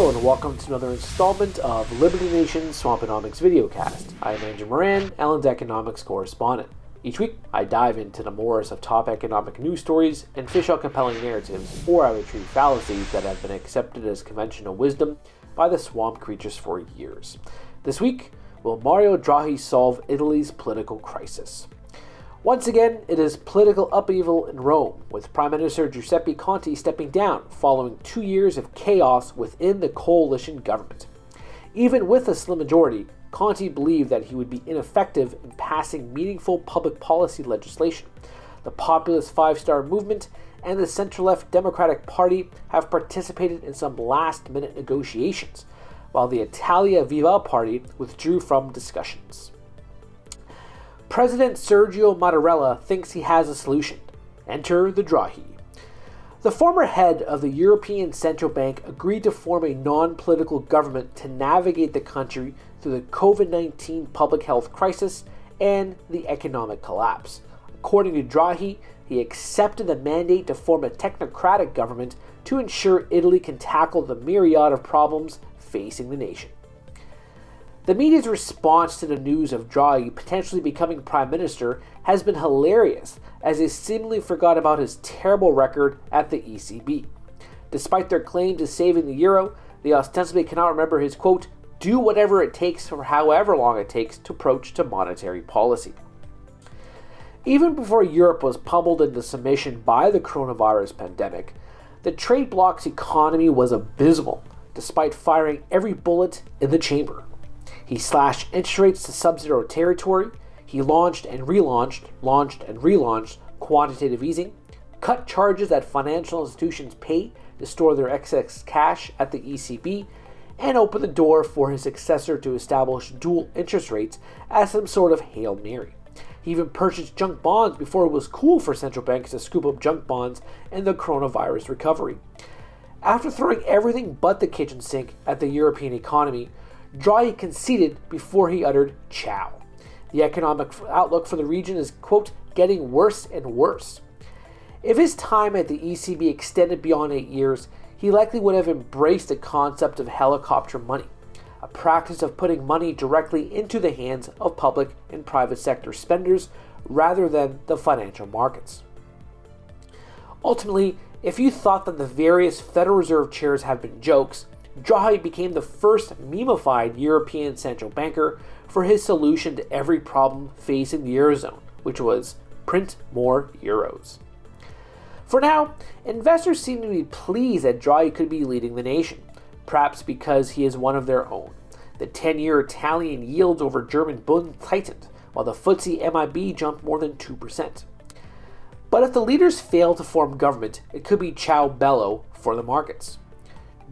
Hello and welcome to another installment of Liberty Nation's Swamponomics videocast. I am Andrew Moran, Allen's economics correspondent. Each week, I dive into the morass of top economic news stories and fish out compelling narratives, or I retrieve fallacies that have been accepted as conventional wisdom by the swamp creatures for years. This week, will Mario Draghi solve Italy's political crisis? Once again, it is political upheaval in Rome, with Prime Minister Giuseppe Conte stepping down following 2 years of chaos within the coalition government. Even with a slim majority, Conte believed that he would be ineffective in passing meaningful public policy legislation. The populist Five-Star Movement and the center-left Democratic Party have participated in some last-minute negotiations, while the Italia Viva party withdrew from discussions. President Sergio Mattarella thinks he has a solution. Enter the Draghi. The former head of the European Central Bank agreed to form a non-political government to navigate the country through the COVID-19 public health crisis and the economic collapse. According to Draghi, he accepted the mandate to form a technocratic government to ensure Italy can tackle the myriad of problems facing the nation. The media's response to the news of Draghi potentially becoming prime minister has been hilarious, as they seemingly forgot about his terrible record at the ECB. Despite their claim to saving the euro, they ostensibly cannot remember his, quote, do whatever it takes for however long it takes to approach to monetary policy. Even before Europe was pummeled into submission by the coronavirus pandemic, the trade bloc's economy was abysmal, despite firing every bullet in the chamber. He slashed interest rates to sub-zero territory, he launched and relaunched quantitative easing, cut charges that financial institutions pay to store their excess cash at the ECB, and opened the door for his successor to establish dual interest rates as some sort of Hail Mary. He even purchased junk bonds before it was cool for central banks to scoop up junk bonds in the coronavirus recovery. After throwing everything but the kitchen sink at the European economy, Draghi conceded before he uttered ciao. The economic outlook for the region is, quote, getting worse and worse. If his time at the ECB extended beyond 8 years, he likely would have embraced the concept of helicopter money, a practice of putting money directly into the hands of public and private sector spenders rather than the financial markets. Ultimately, if you thought that the various Federal Reserve chairs have been jokes, Draghi became the first memified European central banker for his solution to every problem facing the Eurozone, which was print more euros. For now, investors seem to be pleased that Draghi could be leading the nation, perhaps because he is one of their own. The 10-year Italian yields over German Bund tightened, while the FTSE MIB jumped more than 2%. But if the leaders fail to form government, it could be ciao bello for the markets.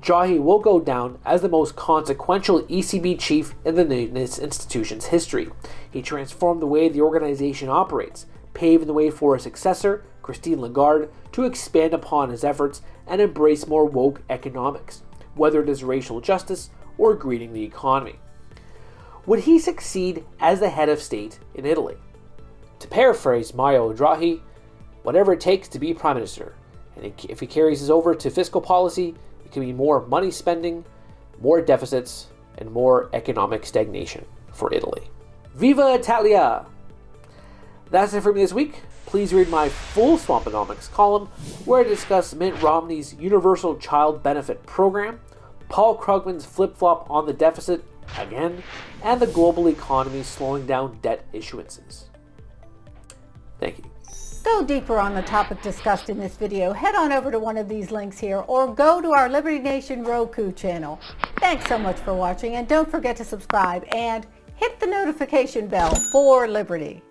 Draghi will go down as the most consequential ECB chief in the institution's history. He transformed the way the organization operates, paving the way for a successor, Christine Lagarde, to expand upon his efforts and embrace more woke economics, whether it is racial justice or greening the economy. Would he succeed as the head of state in Italy? To paraphrase Mario Draghi, whatever it takes to be prime minister, and if he carries this over to fiscal policy, it can be more money spending, more deficits, and more economic stagnation for Italy. Viva Italia! That's it for me this week. Please read my full Swamponomics column, where I discuss Mitt Romney's Universal Child Benefit Program, Paul Krugman's flip-flop on the deficit again, and the global economy slowing down debt issuances. Thank you. Go deeper on the topic discussed in this video, head on over to one of these links here or go to our Liberty Nation Roku channel. Thanks so much for watching, and don't forget to subscribe and hit the notification bell for Liberty.